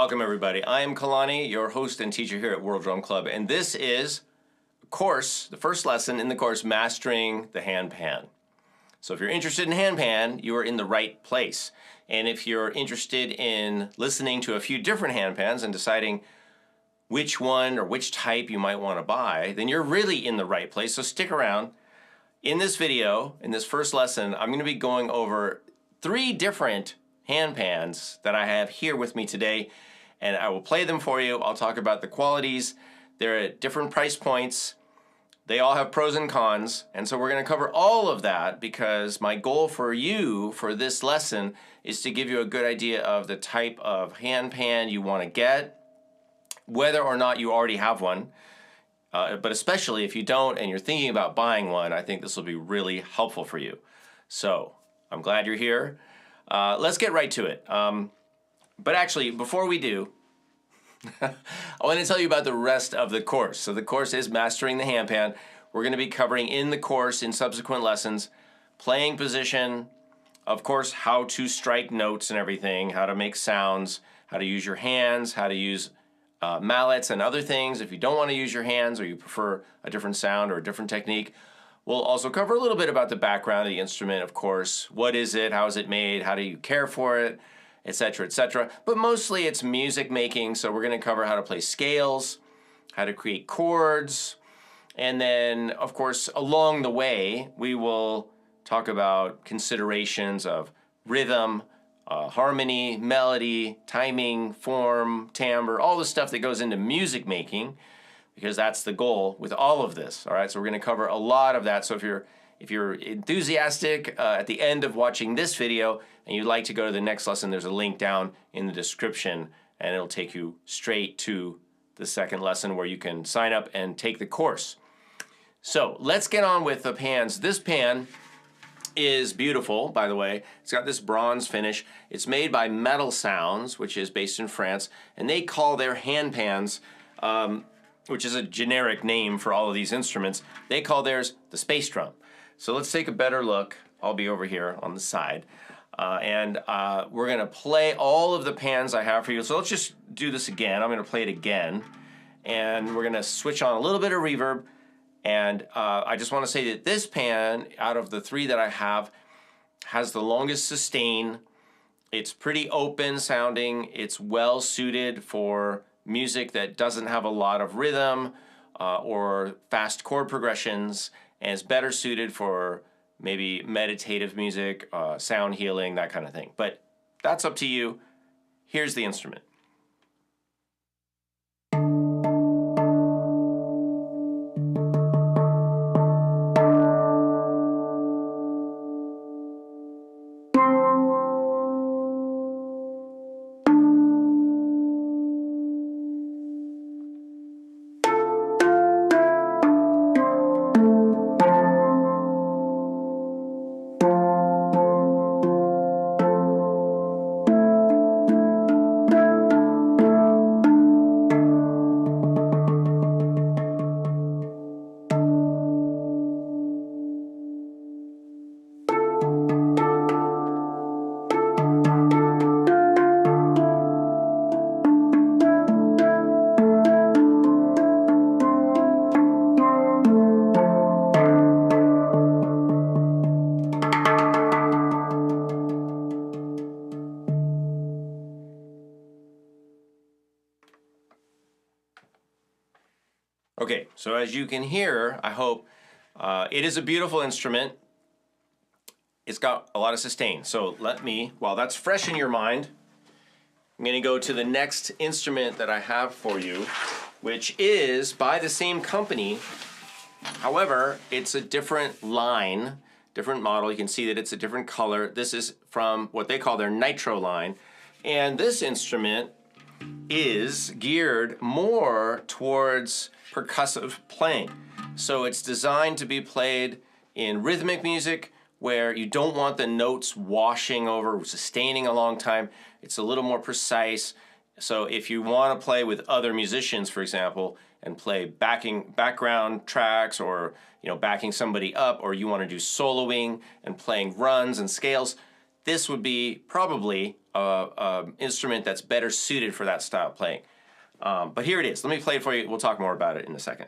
Welcome everybody. I am Kalani, your host and teacher here at World Drum Club, and this is course, the first lesson in the course, Mastering the HandPan. So if you're interested in HandPan, you are in the right place. And if you're interested in listening to a few different HandPans and deciding which one or which type you might want to buy, then you're really in the right place. So stick around. In this video, in this first lesson, I'm going to be going over 3 different HandPans that I have here with me today, and I will play them for you. I'll talk about the qualities. They're at different price points. They all have pros and cons, and so we're going to cover all of that because my goal for you for this lesson is to give you a good idea of the type of HandPan you want to get, whether or not you already have one, but especially if you don't and you're thinking about buying one, I think this will be really helpful for you. So I'm glad you're here. Let's get right to it. But actually, before we do, I want to tell you about the rest of the course. So the course is Mastering the HandPan. We're going to be covering in the course in subsequent lessons, playing position, of course, how to strike notes and everything, how to make sounds, how to use your hands, how to use mallets and other things. If you don't want to use your hands or you prefer a different sound or a different technique, we'll also cover a little bit about the background of the instrument, of course. What is it? How is it made? How do you care for it? Etc., etc. But mostly it's music making, so we're going to cover how to play scales, how to create chords, and then, of course, along the way, we will talk about considerations of rhythm, harmony, melody, timing, form, timbre, all the stuff that goes into music making, because that's the goal with all of this. All right, so we're going to cover a lot of that. So if you're enthusiastic at the end of watching this video and you'd like to go to the next lesson, there's a link down in the description and it'll take you straight to the second lesson where you can sign up and take the course. So let's get on with the pans. This pan is beautiful, by the way. It's got this bronze finish. It's made by Metal Sounds, which is based in France, and they call their HandPans, which is a generic name for all of these instruments, they call theirs the space drum. So let's take a better look. I'll be over here on the side. And we're going to play all of the pans I have for you. So let's just do this again. I'm going to play it again. And we're going to switch on a little bit of reverb. And I just want to say that this pan, out of the 3 that I have, has the longest sustain. It's pretty open sounding. It's well suited for music that doesn't have a lot of rhythm or fast chord progressions, and it's better suited for maybe meditative music, sound healing, that kind of thing. But that's up to you. Here's the instrument. Okay, so as you can hear, I hope, it is a beautiful instrument. It's got a lot of sustain. So let me, while that's fresh in your mind, I'm going to go to the next instrument that I have for you, which is by the same company. However, it's a different line, different model. You can see that it's a different color. This is from what they call their Nitro line. And this instrument is geared more towards percussive playing. So it's designed to be played in rhythmic music where you don't want the notes washing over, sustaining a long time. It's a little more precise. So if you want to play with other musicians, for example, and play background tracks, or backing somebody up, or you want to do soloing and playing runs and scales, this would be probably an instrument that's better suited for that style of playing. But here it is. Let me play it for you. We'll talk more about it in a second.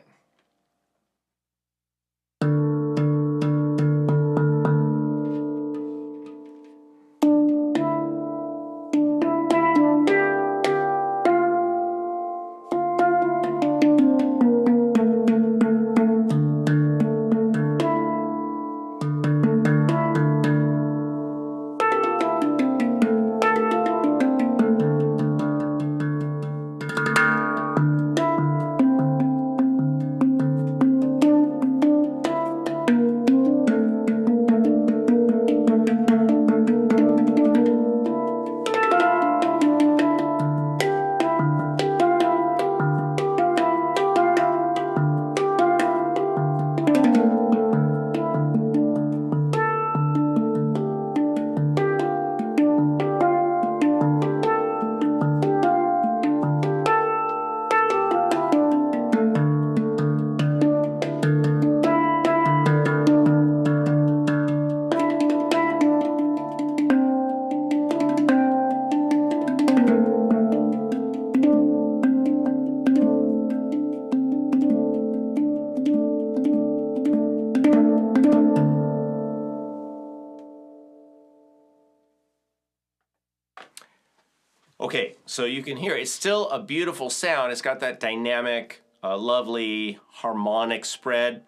Okay, so you can hear it's still a beautiful sound. It's got that dynamic, lovely harmonic spread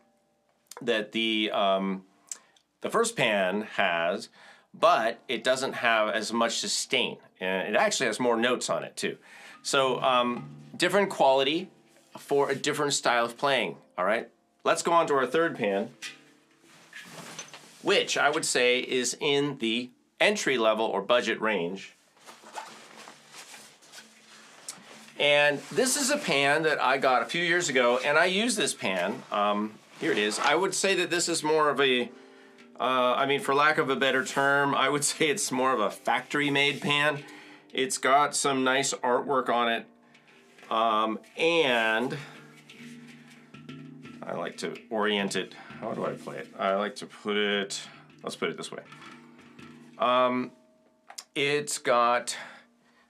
that the first pan has, but it doesn't have as much sustain. And it actually has more notes on it too. So different quality for a different style of playing, all right? Let's go on to our third pan, which I would say is in the entry level or budget range. And this is a pan that I got a few years ago, and I use this pan. Here it is. I would say that this is more of a, I mean, for lack of a better term, I would say it's more of a factory-made pan. It's got some nice artwork on it, and I like to orient it. How do I play it? I like to put it, let's put it this way. It's got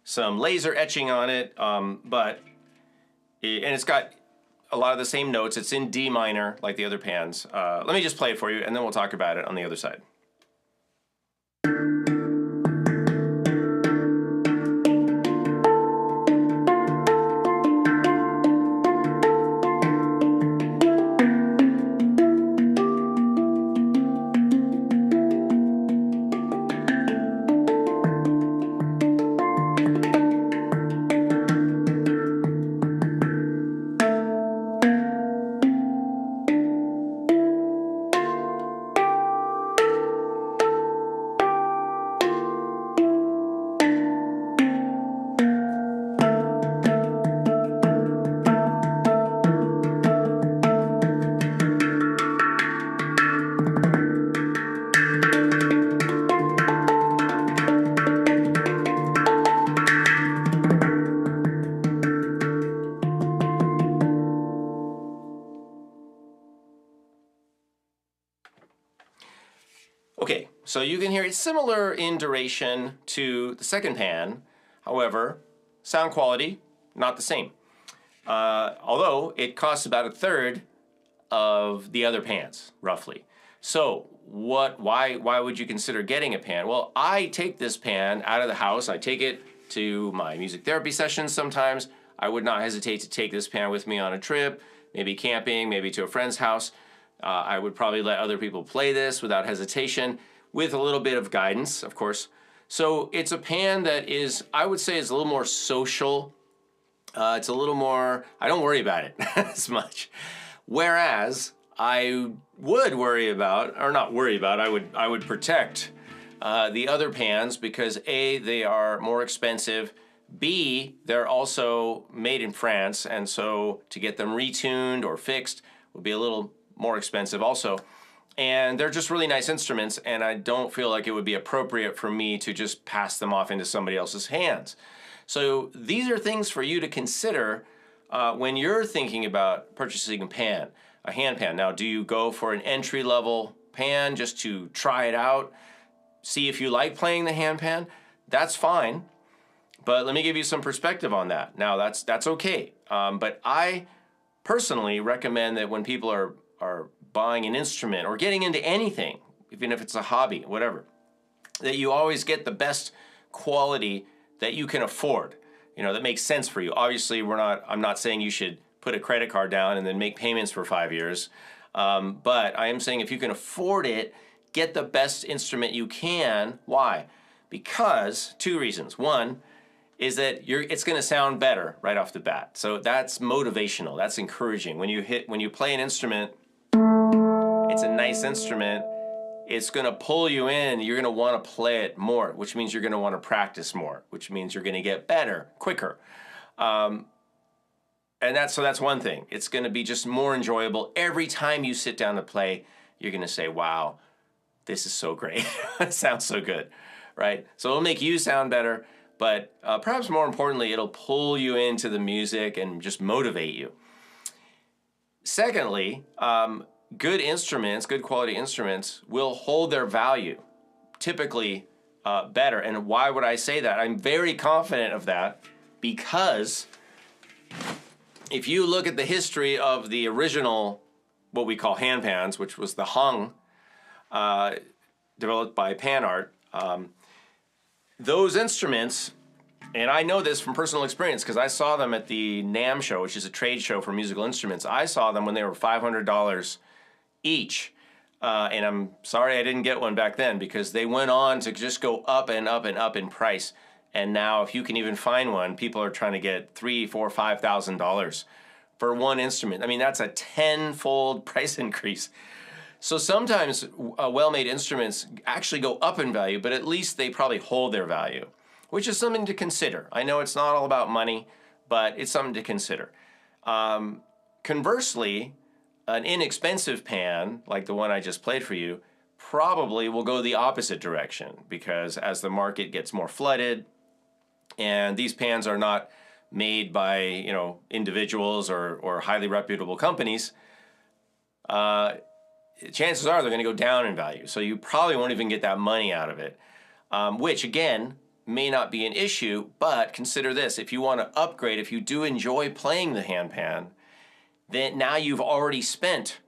some laser etching on it, and it's got a lot of the same notes. It's in D minor, like the other pans. Let me just play it for you, and then we'll talk about it on the other side. Okay, so you can hear it's similar in duration to the second pan. However, sound quality, not the same. Although it costs about a third of the other pans, roughly. So why would you consider getting a pan? Well, I take this pan out of the house. I take it to my music therapy sessions sometimes. I would not hesitate to take this pan with me on a trip, maybe camping, maybe to a friend's house. I would probably let other people play this without hesitation, with a little bit of guidance, of course. So it's a pan that is, I would say, is a little more social. It's a little more, I don't worry about it as much. Whereas I would worry about, or not worry about, I would protect the other pans because A, they are more expensive. B, they're also made in France, and so to get them retuned or fixed would be a little more expensive also. And they're just really nice instruments, and I don't feel like it would be appropriate for me to just pass them off into somebody else's hands. So these are things for you to consider when you're thinking about purchasing a pan, a hand pan. Now, do you go for an entry-level pan just to try it out? see if you like playing the handpan. That's fine. But let me give you some perspective on that. Now, that's okay. But I personally recommend that when people are buying an instrument or getting into anything, even if it's a hobby, whatever, that you always get the best quality that you can afford, that makes sense for you. Obviously, I'm not saying you should put a credit card down and then make payments for 5 years. But I am saying if you can afford it, get the best instrument you can. Why? Because 2 reasons. One is that it's going to sound better right off the bat. So that's motivational. That's encouraging. When you play an instrument, it's a nice instrument. It's going to pull you in. You're going to want to play it more, which means you're going to want to practice more, which means you're going to get better quicker. And that's one thing. It's going to be just more enjoyable. Every time you sit down to play, you're going to say, wow, this is so great. It sounds so good, right? So it'll make you sound better, but perhaps more importantly, it'll pull you into the music and just motivate you. Secondly, good instruments, good quality instruments will hold their value, typically better. And why would I say that? I'm very confident of that because if you look at the history of the original, what we call handpans, which was the hung, developed by pan art, those instruments, and I know this from personal experience because I saw them at the NAMM show, which is a trade show for musical instruments. I saw them when they were $500 each. And I'm sorry I didn't get one back then because they went on to just go up and up and up in price. And now if you can even find one, people are trying to get $3,000, $4,000, $5,000 for one instrument. I mean, that's a 10-fold price increase. So sometimes well-made instruments actually go up in value, but at least they probably hold their value, which is something to consider. I know it's not all about money, but it's something to consider. Conversely, an inexpensive pan, like the one I just played for you, probably will go the opposite direction because as the market gets more flooded, and these pans are not made by individuals or highly reputable companies, chances are they're going to go down in value. So you probably won't even get that money out of it, which again may not be an issue. But consider this: if you want to upgrade, if you do enjoy playing the handpan, then now you've already spent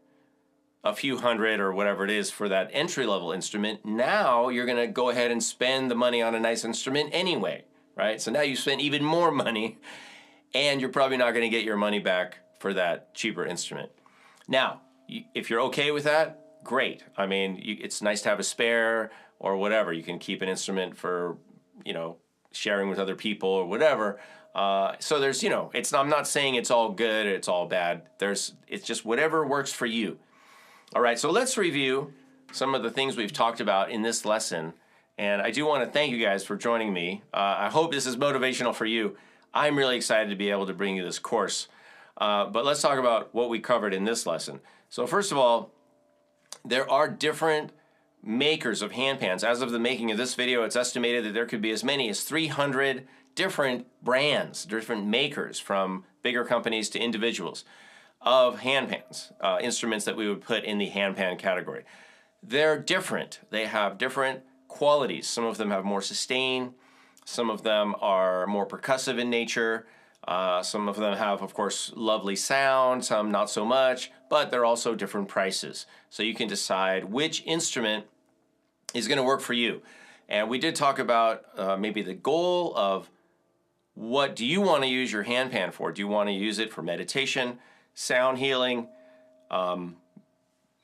a few hundred or whatever it is for that entry-level instrument. Now you're going to go ahead and spend the money on a nice instrument anyway, right? So now you spent even more money, and you're probably not going to get your money back for that cheaper instrument. Now, if you're okay with that, great. I mean, it's nice to have a spare or whatever. You can keep an instrument for, sharing with other people or whatever. So there's, I'm not saying it's all good, it's all bad. It's just whatever works for you. All right, so let's review some of the things we've talked about in this lesson. And I do want to thank you guys for joining me. I hope this is motivational for you. I'm really excited to be able to bring you this course. But let's talk about what we covered in this lesson. So first of all, there are different makers of handpans. As of the making of this video, it's estimated that there could be as many as 300 different brands, different makers, from bigger companies to individuals, of handpans, instruments that we would put in the handpan category. They're different. They have different qualities. Some of them have more sustain. Some of them are more percussive in nature. Some of them have, of course, lovely sound, some not so much, but they're also different prices. So you can decide which instrument is going to work for you. And we did talk about maybe the goal of what do you want to use your handpan for? Do you want to use it for meditation, sound healing,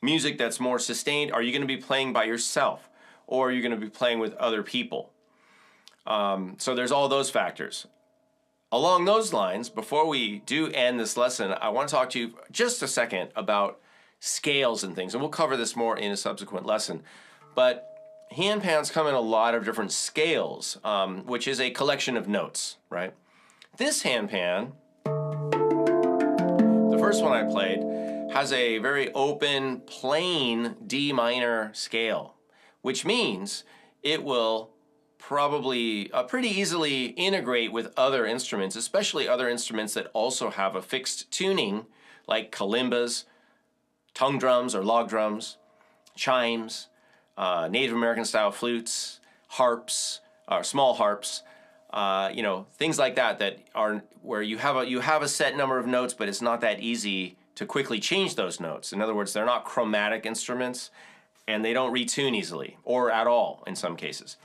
music that's more sustained? Are you going to be playing by yourself, or are you going to be playing with other people? So there's all those factors. Along those lines, before we do end this lesson, I want to talk to you just a second about scales and things, and we'll cover this more in a subsequent lesson. But handpans come in a lot of different scales, which is a collection of notes, right? This handpan, the first one I played, has a very open, plain D minor scale, which means it will probably pretty easily integrate with other instruments, especially other instruments that also have a fixed tuning, like kalimbas, tongue drums or log drums, chimes, Native American style flutes, harps, small harps, things like that that are where you have a set number of notes, but it's not that easy to quickly change those notes. In other words, they're not chromatic instruments, and they don't retune easily, or at all in some cases.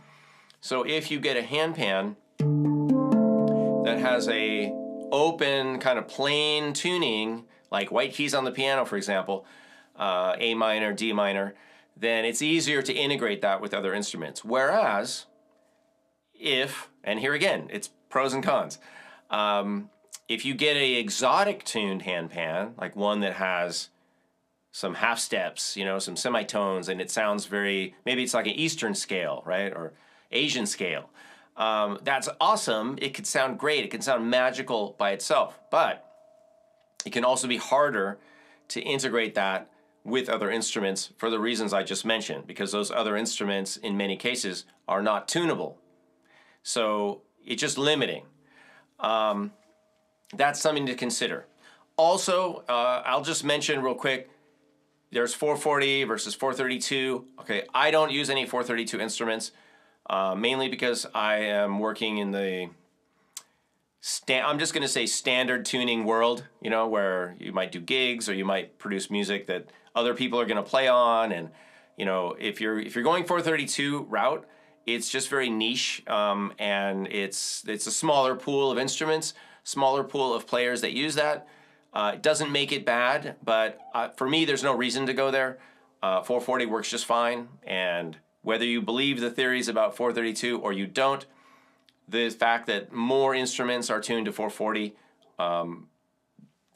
So if you get a handpan that has a open kind of plain tuning, like white keys on the piano, for example, A minor, D minor, then it's easier to integrate that with other instruments. Whereas and here again, it's pros and cons. If you get a exotic tuned handpan, like one that has some half steps, some semitones, and it sounds maybe it's like an Eastern scale, right? Or Asian scale. That's awesome. It could sound great. It can sound magical by itself, but it can also be harder to integrate that with other instruments for the reasons I just mentioned, because those other instruments in many cases are not tunable. So it's just limiting. That's something to consider. Also, I'll just mention real quick, there's 440 versus 432. Okay, I don't use any 432 instruments, mainly because I am working in the, I'm just gonna say standard tuning world, where you might do gigs or you might produce music that other people are gonna play on. And, if you're going 432 route, it's just very niche, and it's a smaller pool of instruments, smaller pool of players that use that. It doesn't make it bad, but for me, there's no reason to go there. 440 works just fine, and whether you believe the theories about 432 or you don't, the fact that more instruments are tuned to 440,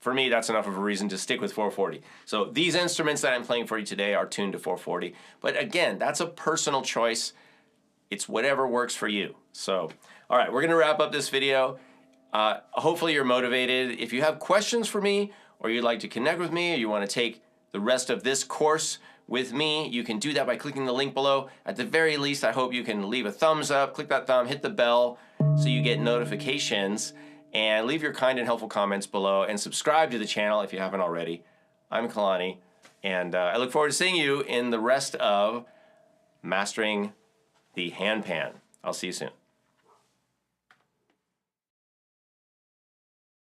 for me, that's enough of a reason to stick with 440. So these instruments that I'm playing for you today are tuned to 440, but again, that's a personal choice. It's whatever works for you. So, all right, we're gonna wrap up this video. Hopefully you're motivated. If you have questions for me, or you'd like to connect with me, or you wanna take the rest of this course with me, you can do that by clicking the link below. At the very least, I hope you can leave a thumbs up, click that thumb, hit the bell so you get notifications, and leave your kind and helpful comments below, and subscribe to the channel if you haven't already. I'm Kalani, and I look forward to seeing you in the rest of mastering the handpan. I'll see you soon.